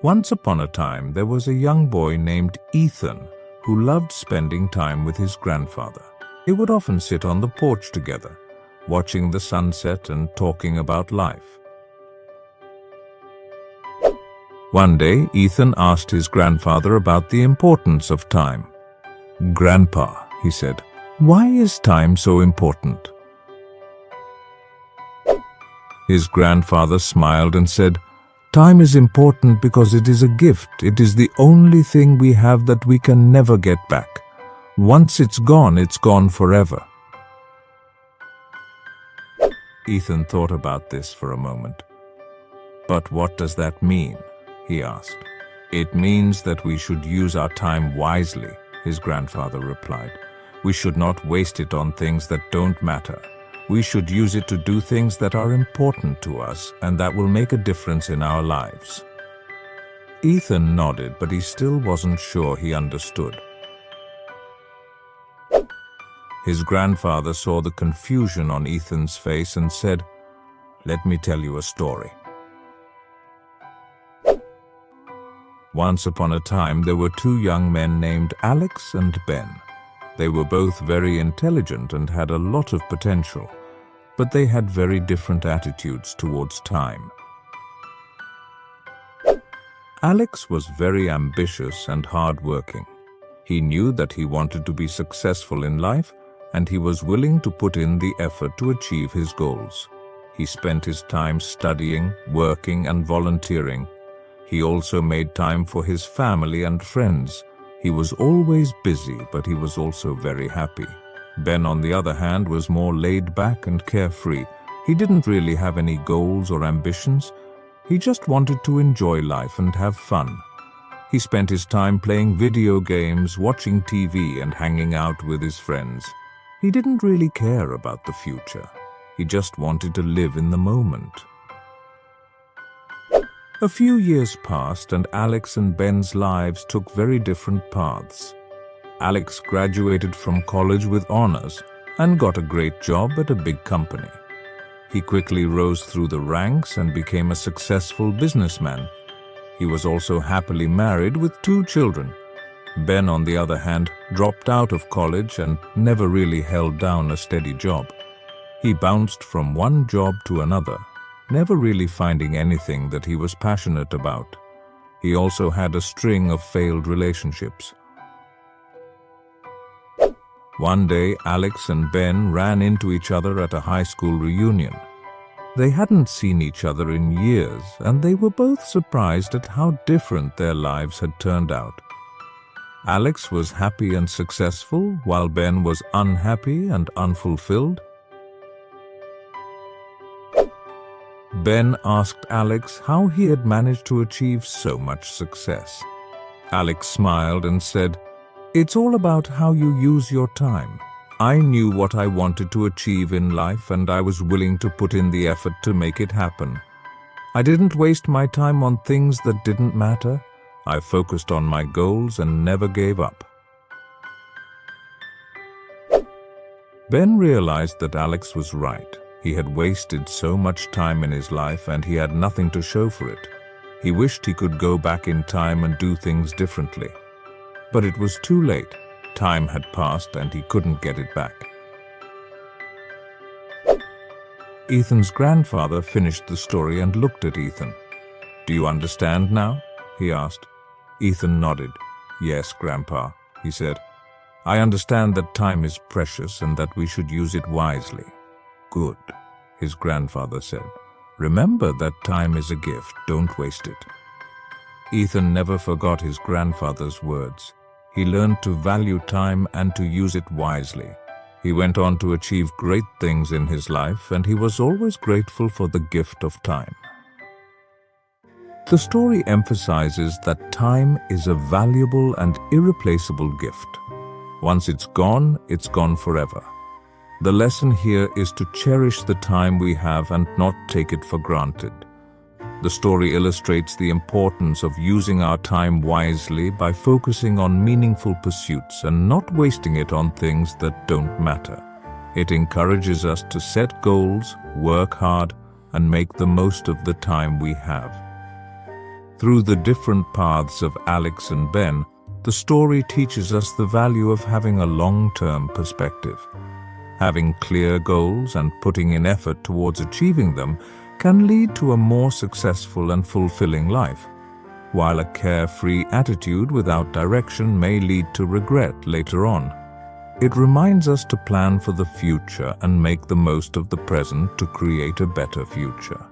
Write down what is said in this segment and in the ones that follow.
Once upon a time, there was a young boy named Ethan who loved spending time with his grandfather. They would often sit on the porch together, watching the sunset and talking about life. One day, Ethan asked his grandfather about the importance of time. "Grandpa," he said, "why is time so important?" His grandfather smiled and said, "Time is important because it is a gift. It is the only thing we have that we can never get back. Once it's gone forever." Ethan thought about this for a moment. "But what does that mean?" he asked. "It means that we should use our time wisely," his grandfather replied. "We should not waste it on things that don't matter. We should use it to do things that are important to us and that will make a difference in our lives." Ethan nodded, but he still wasn't sure he understood. His grandfather saw the confusion on Ethan's face and said, "Let me tell you a story. Once upon a time, there were two young men named Alex and Ben. They were both very intelligent and had a lot of potential, but they had very different attitudes towards time. Alex was very ambitious and hardworking. He knew that he wanted to be successful in life, and he was willing to put in the effort to achieve his goals. He spent his time studying, working, and volunteering. He also made time for his family and friends. He was always busy, but he was also very happy. Ben, on the other hand, was more laid back and carefree. He didn't really have any goals or ambitions. He just wanted to enjoy life and have fun. He spent his time playing video games, watching TV, and hanging out with his friends. He didn't really care about the future. He just wanted to live in the moment. A few years passed, and Alex and Ben's lives took very different paths. Alex graduated from college with honors and got a great job at a big company. He quickly rose through the ranks and became a successful businessman. He was also happily married with 2 children. Ben, on the other hand, dropped out of college and never really held down a steady job. He bounced from one job to another, never really finding anything that he was passionate about. He also had a string of failed relationships. One day, Alex and Ben ran into each other at a high school reunion. They hadn't seen each other in years, and they were both surprised at how different their lives had turned out. Alex was happy and successful, while Ben was unhappy and unfulfilled. Ben asked Alex how he had managed to achieve so much success. Alex smiled and said, "It's all about how you use your time. I knew what I wanted to achieve in life, and I was willing to put in the effort to make it happen. I didn't waste my time on things that didn't matter. I focused on my goals and never gave up." Ben realized that Alex was right. He had wasted so much time in his life, and he had nothing to show for it. He wished he could go back in time and do things differently. But it was too late. Time had passed, and he couldn't get it back. Ethan's grandfather finished the story and looked at Ethan. "Do you understand now?" he asked. Ethan nodded. "Yes, Grandpa," he said. "I understand that time is precious and that we should use it wisely." "Good," his grandfather said. "Remember that time is a gift. Don't waste it." Ethan never forgot his grandfather's words. He learned to value time and to use it wisely. He went on to achieve great things in his life, and he was always grateful for the gift of time. The story emphasizes that time is a valuable and irreplaceable gift. Once it's gone forever. The lesson here is to cherish the time we have and not take it for granted. The story illustrates the importance of using our time wisely by focusing on meaningful pursuits and not wasting it on things that don't matter. It encourages us to set goals, work hard, and make the most of the time we have. Through the different paths of Alex and Ben, the story teaches us the value of having a long-term perspective. Having clear goals and putting in effort towards achieving them can lead to a more successful and fulfilling life, while a carefree attitude without direction may lead to regret later on. It reminds us to plan for the future and make the most of the present to create a better future.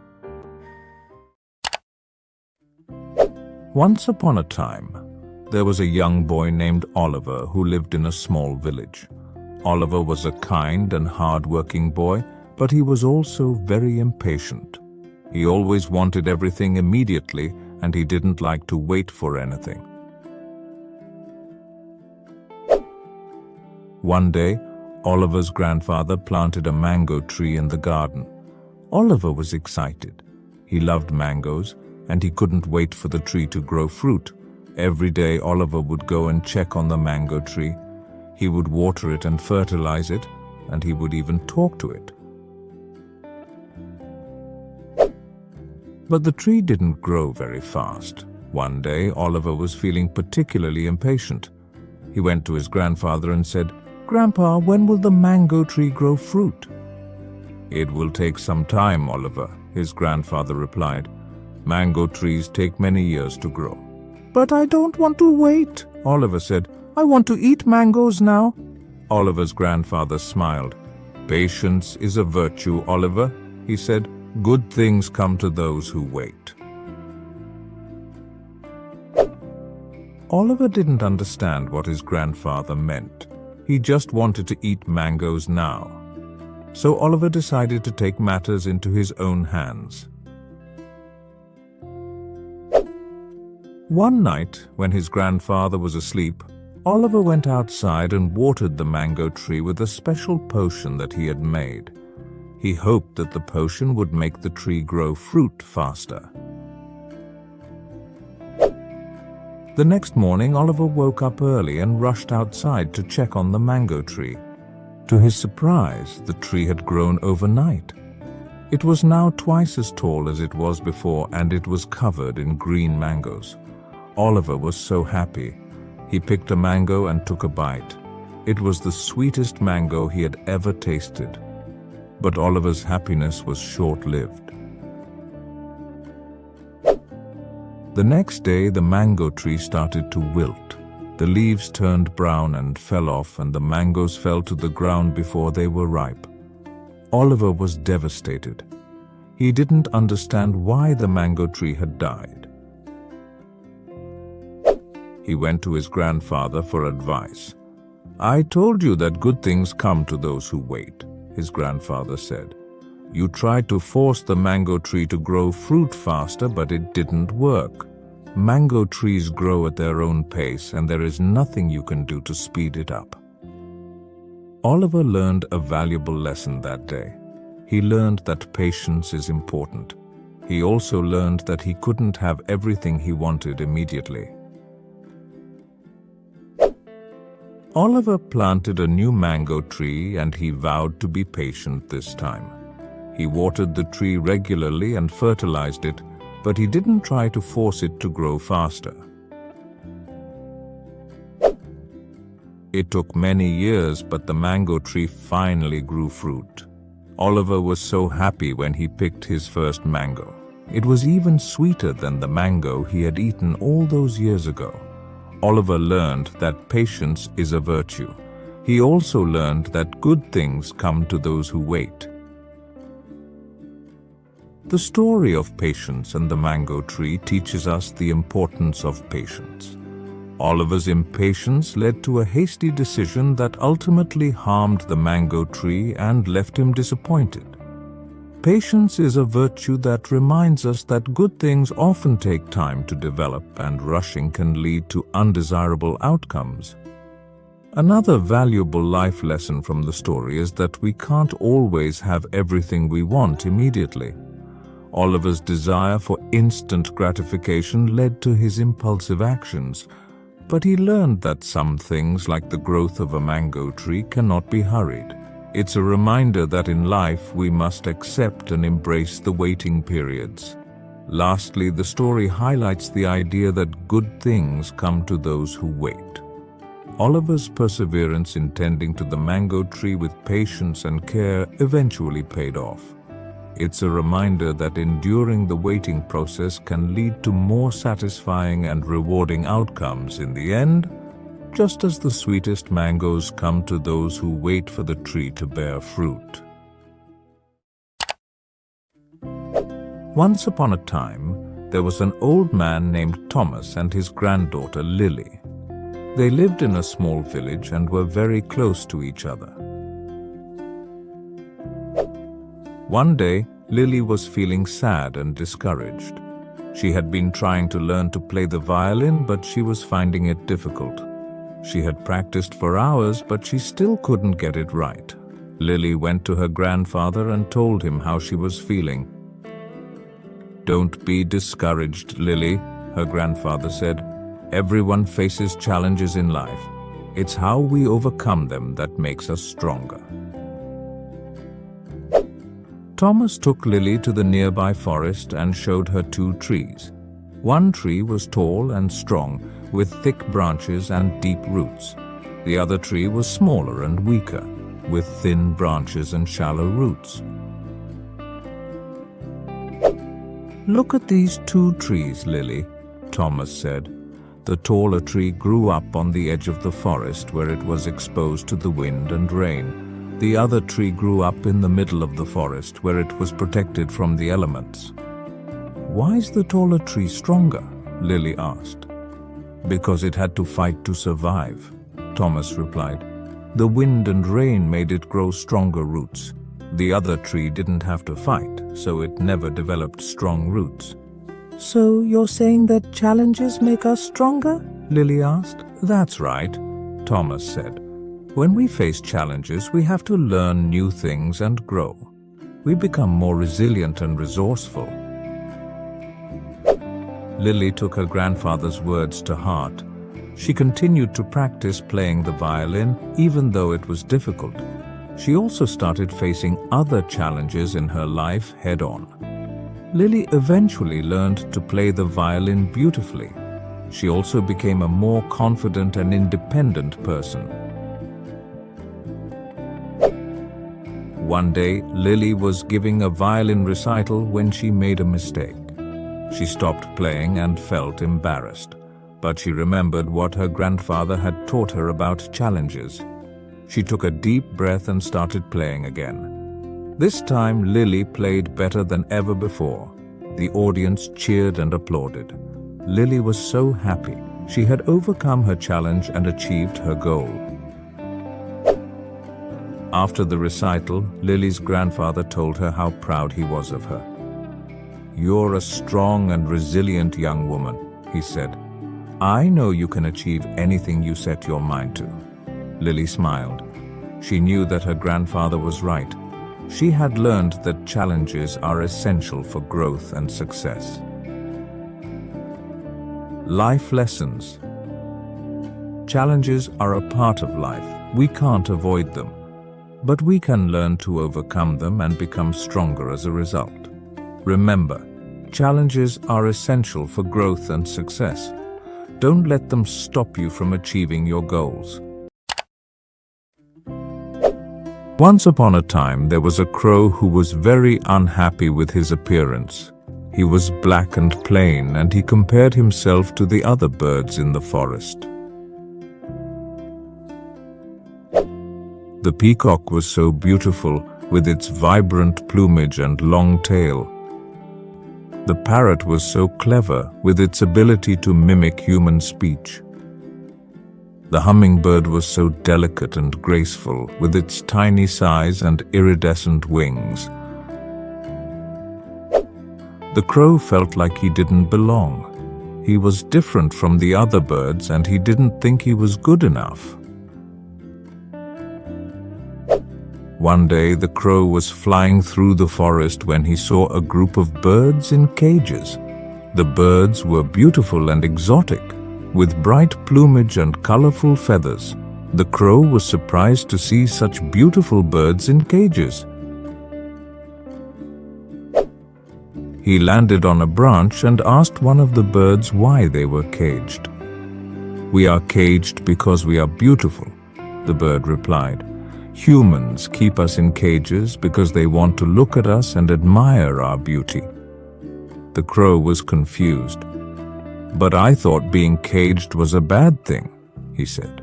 Once upon a time, there was a young boy named Oliver who lived in a small village. Oliver was a kind and hard-working boy, but he was also very impatient. He always wanted everything immediately, and he didn't like to wait for anything. One day, Oliver's grandfather planted a mango tree in the garden. Oliver was excited. He loved mangoes, and he couldn't wait for the tree to grow fruit. Every day, Oliver would go and check on the mango tree. He would water it and fertilize it, and he would even talk to it. But the tree didn't grow very fast. One day, Oliver was feeling particularly impatient. He went to his grandfather and said, "Grandpa, when will the mango tree grow fruit?" "It will take some time, Oliver," his grandfather replied. "Mango trees take many years to grow." "But I don't want to wait," Oliver said. "I want to eat mangoes now." Oliver's grandfather smiled. "Patience is a virtue, Oliver," he said. "Good things come to those who wait." Oliver didn't understand what his grandfather meant. He just wanted to eat mangoes now. So Oliver decided to take matters into his own hands. One night, when his grandfather was asleep, Oliver went outside and watered the mango tree with a special potion that he had made. He hoped that the potion would make the tree grow fruit faster. The next morning, Oliver woke up early and rushed outside to check on the mango tree. To his surprise, the tree had grown overnight. It was now twice as tall as it was before, and it was covered in green mangoes. Oliver was so happy. He picked a mango and took a bite. It was the sweetest mango he had ever tasted. But Oliver's happiness was short-lived. The next day, the mango tree started to wilt. The leaves turned brown and fell off, and the mangoes fell to the ground before they were ripe. Oliver was devastated. He didn't understand why the mango tree had died. He went to his grandfather for advice. "I told you that good things come to those who wait," his grandfather said. "You tried to force the mango tree to grow fruit faster, but it didn't work. Mango trees grow at their own pace, and there is nothing you can do to speed it up." Oliver learned a valuable lesson that day. He learned that patience is important. He also learned that he couldn't have everything he wanted immediately. Oliver planted a new mango tree, and he vowed to be patient this time. He watered the tree regularly and fertilized it, but he didn't try to force it to grow faster. It took many years, but the mango tree finally grew fruit. Oliver was so happy when he picked his first mango. It was even sweeter than the mango he had eaten all those years ago. Oliver learned that patience is a virtue. He also learned that good things come to those who wait. The story of patience and the mango tree teaches us the importance of patience. Oliver's impatience led to a hasty decision that ultimately harmed the mango tree and left him disappointed. Patience is a virtue that reminds us that good things often take time to develop, and rushing can lead to undesirable outcomes. Another valuable life lesson from the story is that we can't always have everything we want immediately. Oliver's desire for instant gratification led to his impulsive actions, but he learned that some things, like the growth of a mango tree, cannot be hurried. It's a reminder that in life we must accept and embrace the waiting periods. Lastly, the story highlights the idea that good things come to those who wait. Oliver's perseverance in tending to the mango tree with patience and care eventually paid off. It's a reminder that enduring the waiting process can lead to more satisfying and rewarding outcomes in the end, just as the sweetest mangoes come to those who wait for the tree to bear fruit. Once upon a time, there was an old man named Thomas and his granddaughter Lily. They lived in a small village and were very close to each other. One day, Lily was feeling sad and discouraged. She had been trying to learn to play the violin, but she was finding it difficult. She had practiced for hours, but she still couldn't get it right. Lily went to her grandfather and told him how she was feeling. "Don't be discouraged, Lily," her grandfather said. "Everyone faces challenges in life. It's how we overcome them that makes us stronger." Thomas took Lily to the nearby forest and showed her 2 trees. One tree was tall and strong, with thick branches and deep roots. The other tree was smaller and weaker, with thin branches and shallow roots. "Look at these 2 trees, Lily," Thomas said. The taller tree grew up on the edge of the forest where it was exposed to the wind and rain. The other tree grew up in the middle of the forest where it was protected from the elements. "Why is the taller tree stronger?" Lily asked. "Because it had to fight to survive," Thomas replied. "The wind and rain made it grow stronger roots. The other tree didn't have to fight, so it never developed strong roots." "So you're saying that challenges make us stronger?" Lily asked. "That's right," Thomas said. "When we face challenges, we have to learn new things and grow. We become more resilient and resourceful." Lily took her grandfather's words to heart. She continued to practice playing the violin, even though it was difficult. She also started facing other challenges in her life head-on. Lily eventually learned to play the violin beautifully. She also became a more confident and independent person. One day, Lily was giving a violin recital when she made a mistake. She stopped playing and felt embarrassed, but she remembered what her grandfather had taught her about challenges. She took a deep breath and started playing again. This time, Lily played better than ever before. The audience cheered and applauded. Lily was so happy. She had overcome her challenge and achieved her goal. After the recital, Lily's grandfather told her how proud he was of her. "You're a strong and resilient young woman," he said. "I know you can achieve anything you set your mind to." Lily smiled. She knew that her grandfather was right. She had learned that challenges are essential for growth and success. Life lessons. Challenges are a part of life. We can't avoid them, but we can learn to overcome them and become stronger as a result. Remember, challenges are essential for growth and success. Don't let them stop you from achieving your goals. Once upon a time, there was a crow who was very unhappy with his appearance. He was black and plain, and he compared himself to the other birds in the forest. The peacock was so beautiful, with its vibrant plumage and long tail. The parrot was so clever, with its ability to mimic human speech. The hummingbird was so delicate and graceful, with its tiny size and iridescent wings. The crow felt like he didn't belong. He was different from the other birds, and he didn't think he was good enough. One day, the crow was flying through the forest when he saw a group of birds in cages. The birds were beautiful and exotic, with bright plumage and colorful feathers. The crow was surprised to see such beautiful birds in cages. He landed on a branch and asked one of the birds why they were caged. "We are caged because we are beautiful," the bird replied. "Humans keep us in cages because they want to look at us and admire our beauty." The crow was confused. "But I thought being caged was a bad thing," he said.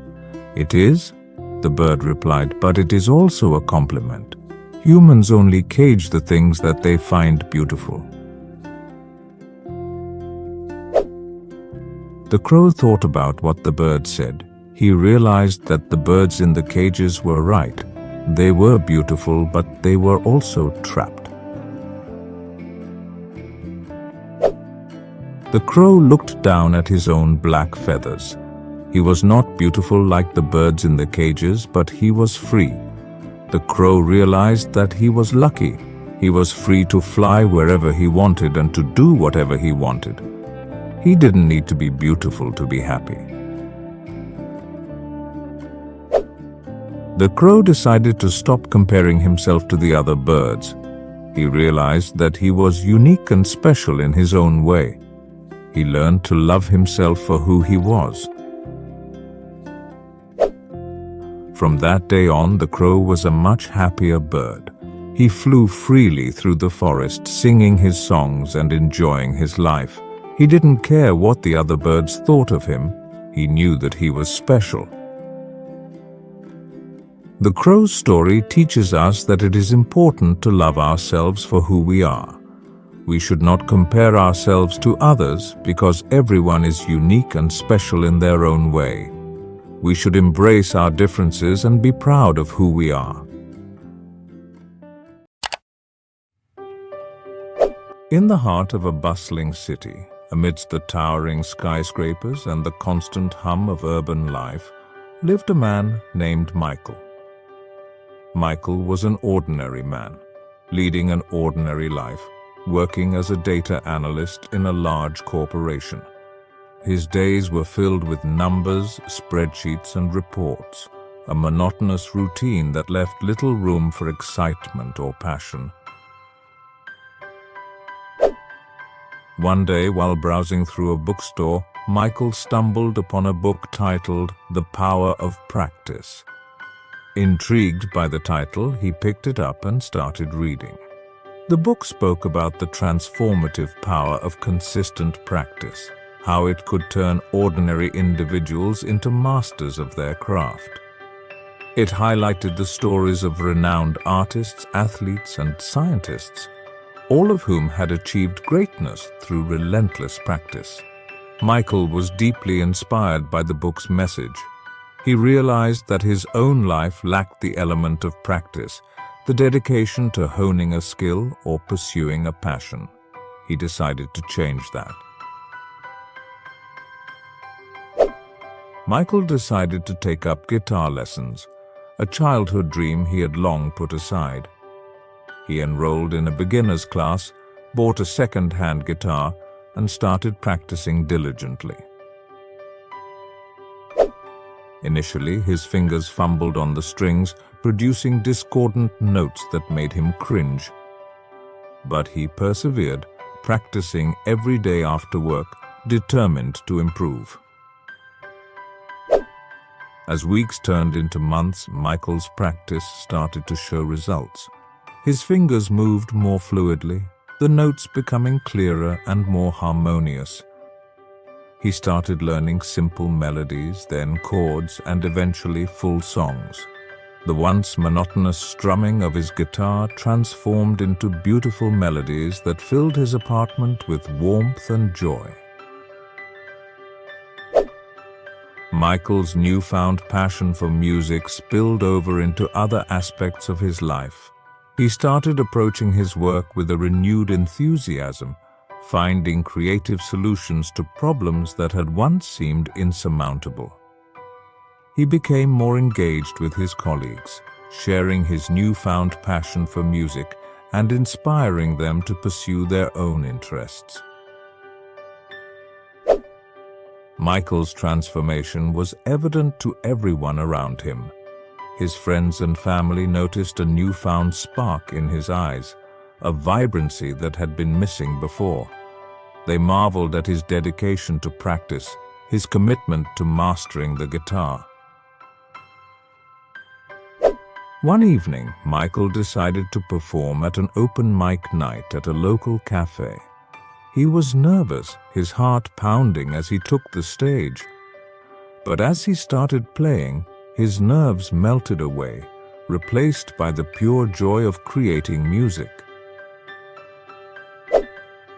"It is," the bird replied, "but it is also a compliment. Humans only cage the things that they find beautiful." The crow thought about what the bird said. He realized that the birds in the cages were right. They were beautiful, but they were also trapped. The crow looked down at his own black feathers. He was not beautiful like the birds in the cages, but he was free. The crow realized that he was lucky. He was free to fly wherever he wanted and to do whatever he wanted. He didn't need to be beautiful to be happy. The crow decided to stop comparing himself to the other birds. He realized that he was unique and special in his own way. He learned to love himself for who he was. From that day on, the crow was a much happier bird. He flew freely through the forest, singing his songs and enjoying his life. He didn't care what the other birds thought of him. He knew that he was special. The crow's story teaches us that it is important to love ourselves for who we are. We should not compare ourselves to others because everyone is unique and special in their own way. We should embrace our differences and be proud of who we are. In the heart of a bustling city, amidst the towering skyscrapers and the constant hum of urban life, lived a man named Michael. Michael was an ordinary man, leading an ordinary life, working as a data analyst in a large corporation. His days were filled with numbers, spreadsheets, and reports, a monotonous routine that left little room for excitement or passion. One day, while browsing through a bookstore, Michael stumbled upon a book titled The Power of Practice. Intrigued by the title, he picked it up and started reading. The book spoke about the transformative power of consistent practice, how it could turn ordinary individuals into masters of their craft. It highlighted the stories of renowned artists, athletes, and scientists, all of whom had achieved greatness through relentless practice. Michael was deeply inspired by the book's message. He realized that his own life lacked the element of practice, the dedication to honing a skill or pursuing a passion. He decided to change that. Michael decided to take up guitar lessons, a childhood dream he had long put aside. He enrolled in a beginner's class, bought a second-hand guitar, and started practicing diligently. Initially, his fingers fumbled on the strings, producing discordant notes that made him cringe. But he persevered, practicing every day after work, determined to improve. As weeks turned into months, Michael's practice started to show results. His fingers moved more fluidly, the notes becoming clearer and more harmonious. He started learning simple melodies, then chords, and eventually full songs. The once monotonous strumming of his guitar transformed into beautiful melodies that filled his apartment with warmth and joy. Michael's newfound passion for music spilled over into other aspects of his life. He started approaching his work with a renewed enthusiasm, finding creative solutions to problems that had once seemed insurmountable. He became more engaged with his colleagues, sharing his newfound passion for music and inspiring them to pursue their own interests. Michael's transformation was evident to everyone around him. His friends and family noticed a newfound spark in his eyes, a vibrancy that had been missing before. They marveled at his dedication to practice, his commitment to mastering the guitar. One evening, Michael decided to perform at an open mic night at a local cafe. He was nervous, his heart pounding as he took the stage. But as he started playing, his nerves melted away, replaced by the pure joy of creating music.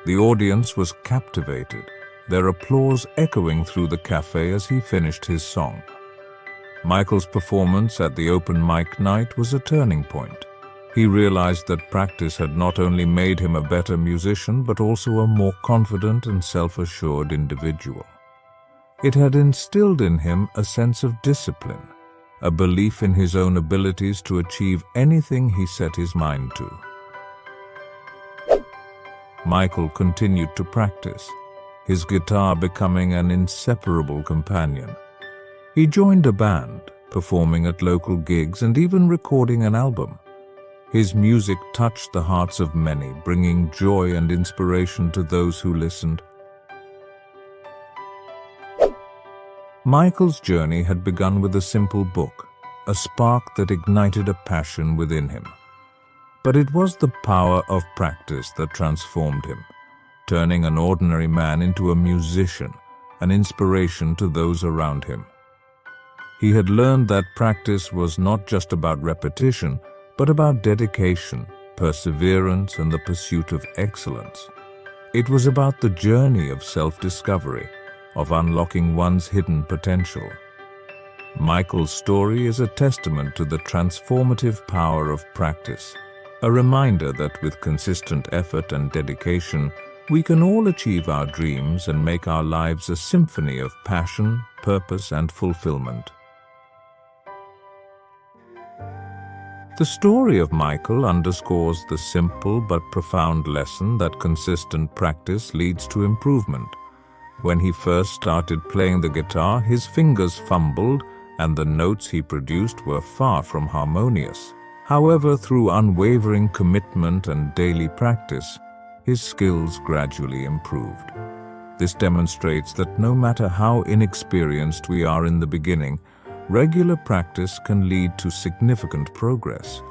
The audience was captivated, their applause echoing through the cafe as he finished his song. Michael's performance at the open mic night was a turning point. He realized that practice had not only made him a better musician, but also a more confident and self-assured individual. It had instilled in him a sense of discipline, a belief in his own abilities to achieve anything he set his mind to. Michael continued to practice, his guitar becoming an inseparable companion. He joined a band, performing at local gigs and even recording an album. His music touched the hearts of many, bringing joy and inspiration to those who listened. Michael's journey had begun with a simple book, a spark that ignited a passion within him. But it was the power of practice that transformed him, turning an ordinary man into a musician, an inspiration to those around him. He had learned that practice was not just about repetition, but about dedication, perseverance, and the pursuit of excellence. It was about the journey of self-discovery, of unlocking one's hidden potential. Michael's story is a testament to the transformative power of practice, a reminder that with consistent effort and dedication, we can all achieve our dreams and make our lives a symphony of passion, purpose, and fulfillment. The story of Michael underscores the simple but profound lesson that consistent practice leads to improvement. When he first started playing the guitar, his fingers fumbled and the notes he produced were far from harmonious. However, through unwavering commitment and daily practice, his skills gradually improved. This demonstrates that no matter how inexperienced we are in the beginning, regular practice can lead to significant progress.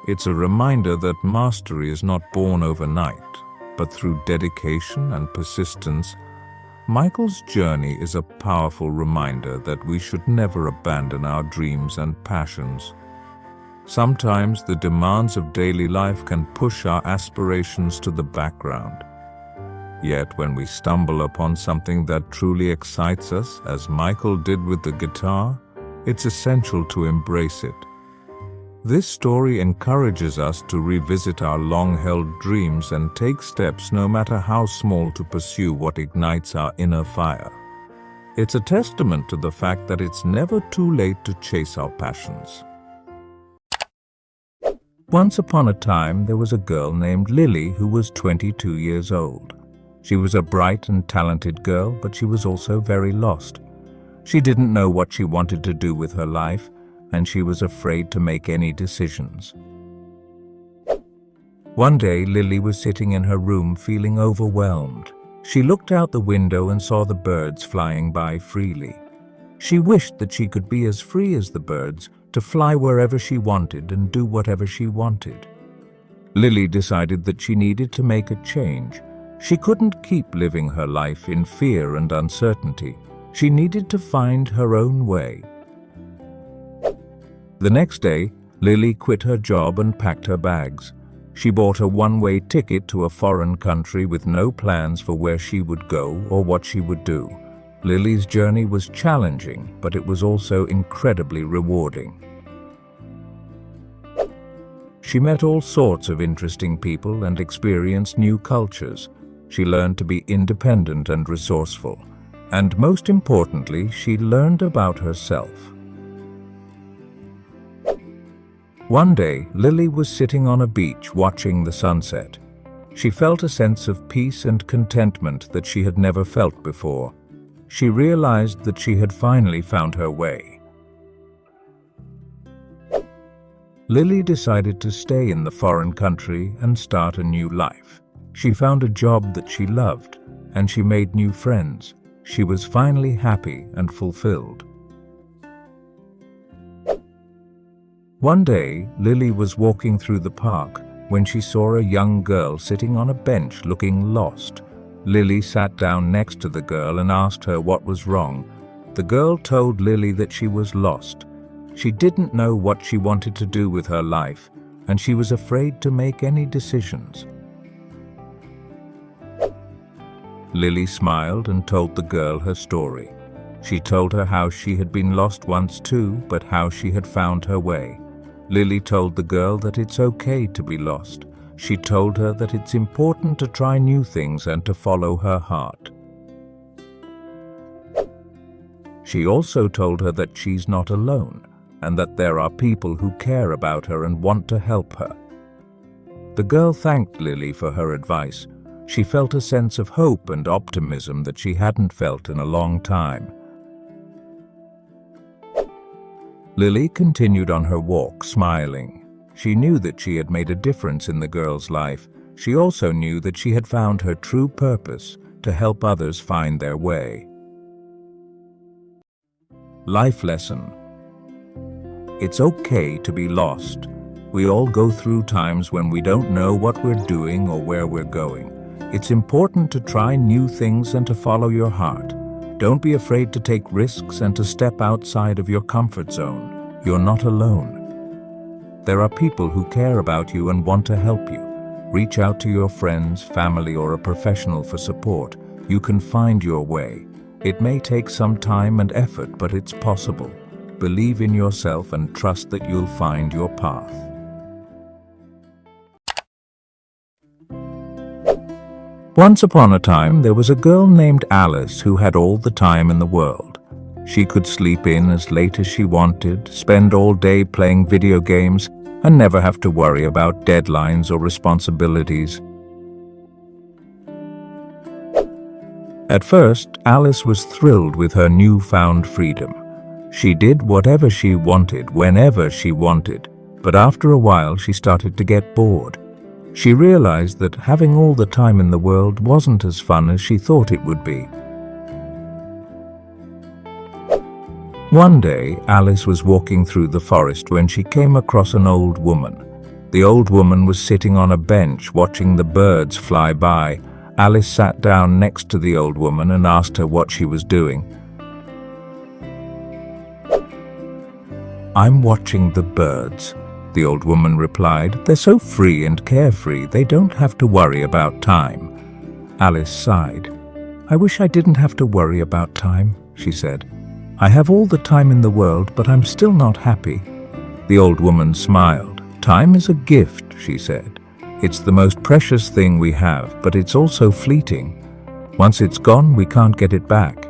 It's a reminder that mastery is not born overnight, but through dedication and persistence. Michael's journey is a powerful reminder that we should never abandon our dreams and passions. Sometimes the demands of daily life can push our aspirations to the background. Yet when we stumble upon something that truly excites us, as Michael did with the guitar, it's essential to embrace it. This story encourages us to revisit our long-held dreams and take steps, no matter how small, to pursue what ignites our inner fire. It's a testament to the fact that it's never too late to chase our passions. Once upon a time, there was a girl named Lily who was 22 years old. She was a bright and talented girl, but she was also very lost. She didn't know what she wanted to do with her life, and she was afraid to make any decisions. One day, Lily was sitting in her room feeling overwhelmed. She looked out the window and saw the birds flying by freely. She wished that she could be as free as the birds, to fly wherever she wanted and do whatever she wanted. Lily decided that she needed to make a change. She couldn't keep living her life in fear and uncertainty. She needed to find her own way. The next day, Lily quit her job and packed her bags. She bought a one-way ticket to a foreign country with no plans for where she would go or what she would do. Lily's journey was challenging, but it was also incredibly rewarding. She met all sorts of interesting people and experienced new cultures. She learned to be independent and resourceful. And most importantly, she learned about herself. One day, Lily was sitting on a beach watching the sunset. She felt a sense of peace and contentment that she had never felt before. She realized that she had finally found her way. Lily decided to stay in the foreign country and start a new life. She found a job that she loved, and she made new friends. She was finally happy and fulfilled. One day, Lily was walking through the park when she saw a young girl sitting on a bench looking lost. Lily sat down next to the girl and asked her what was wrong. The girl told Lily that she was lost. She didn't know what she wanted to do with her life, and she was afraid to make any decisions. Lily smiled and told the girl her story. She told her how she had been lost once too, but how she had found her way. Lily told the girl that it's okay to be lost. She told her that it's important to try new things and to follow her heart. She also told her that she's not alone, and that there are people who care about her and want to help her. The girl thanked Lily for her advice. She felt a sense of hope and optimism that she hadn't felt in a long time. Lily continued on her walk, smiling. She knew that she had made a difference in the girl's life. She also knew that she had found her true purpose, to help others find their way. Life lesson. It's okay to be lost. We all go through times when we don't know what we're doing or where we're going. It's important to try new things and to follow your heart. Don't be afraid to take risks and to step outside of your comfort zone. You're not alone. There are people who care about you and want to help you. Reach out to your friends, family, or a professional for support. You can find your way. It may take some time and effort, but it's possible. Believe in yourself and trust that you'll find your path. Once upon a time, there was a girl named Alice who had all the time in the world. She could sleep in as late as she wanted, spend all day playing video games, and never have to worry about deadlines or responsibilities. At first, Alice was thrilled with her newfound freedom. She did whatever she wanted, whenever she wanted, but after a while she started to get bored. She realized that having all the time in the world wasn't as fun as she thought it would be. One day, Alice was walking through the forest when she came across an old woman. The old woman was sitting on a bench watching the birds fly by. Alice sat down next to the old woman and asked her what she was doing. "I'm watching the birds," the old woman replied. "They're so free and carefree, they don't have to worry about time." Alice sighed. "I wish I didn't have to worry about time," she said. "I have all the time in the world, but I'm still not happy." The old woman smiled. "Time is a gift," she said. "It's the most precious thing we have, but it's also fleeting. Once it's gone, we can't get it back."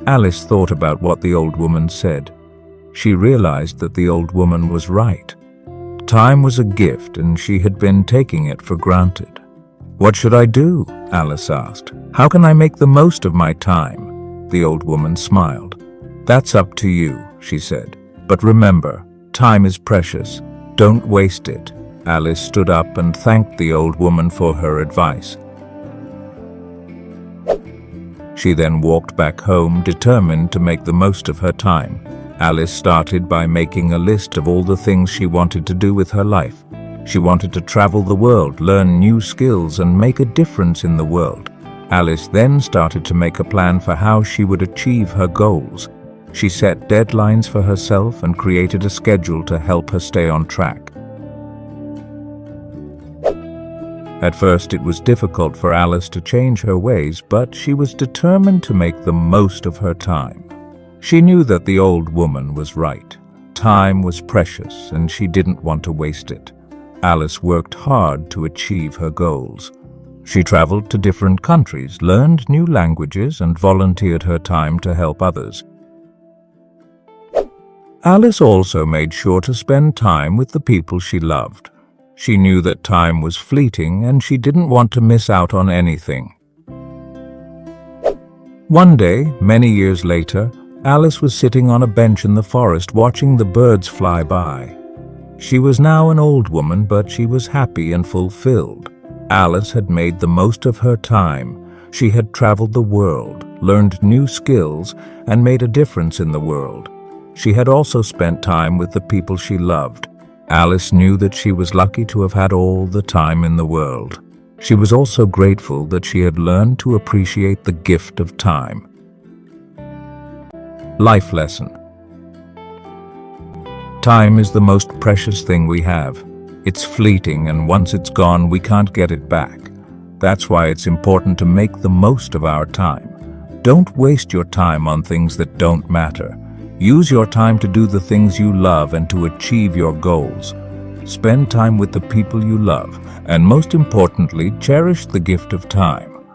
Alice thought about what the old woman said. She realized that the old woman was right. Time was a gift, and she had been taking it for granted. "What should I do?" Alice asked. "How can I make the most of my time?" The old woman smiled. "That's up to you," she said. "But remember, time is precious. Don't waste it." Alice stood up and thanked the old woman for her advice. She then walked back home, determined to make the most of her time. Alice started by making a list of all the things she wanted to do with her life. She wanted to travel the world, learn new skills, and make a difference in the world. Alice then started to make a plan for how she would achieve her goals. She set deadlines for herself and created a schedule to help her stay on track. At first, it was difficult for Alice to change her ways, but she was determined to make the most of her time. She knew that the old woman was right. Time was precious, and she didn't want to waste it. Alice worked hard to achieve her goals. She traveled to different countries, learned new languages, and volunteered her time to help others. Alice also made sure to spend time with the people she loved. She knew that time was fleeting, and she didn't want to miss out on anything. One day, many years later, Alice was sitting on a bench in the forest watching the birds fly by. She was now an old woman, but she was happy and fulfilled. Alice had made the most of her time. She had traveled the world, learned new skills, and made a difference in the world. She had also spent time with the people she loved. Alice knew that she was lucky to have had all the time in the world. She was also grateful that she had learned to appreciate the gift of time. Life lesson. Time is the most precious thing we have. It's fleeting, and once it's gone, we can't get it back. That's why it's important to make the most of our time. Don't waste your time on things that don't matter. Use your time to do the things you love and to achieve your goals. Spend time with the people you love, and most importantly, cherish the gift of time.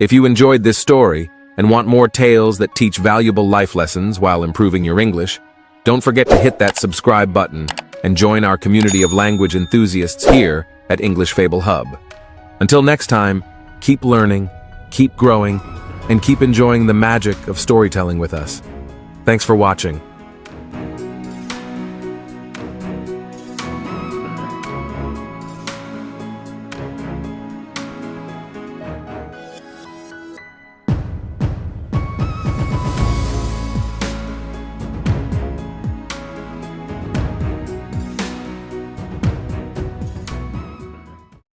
If you enjoyed this story and want more tales that teach valuable life lessons while improving your English, don't forget to hit that subscribe button and join our community of language enthusiasts here at English Fable Hub. Until next time, keep learning, keep growing, and keep enjoying the magic of storytelling with us. Thanks for watching.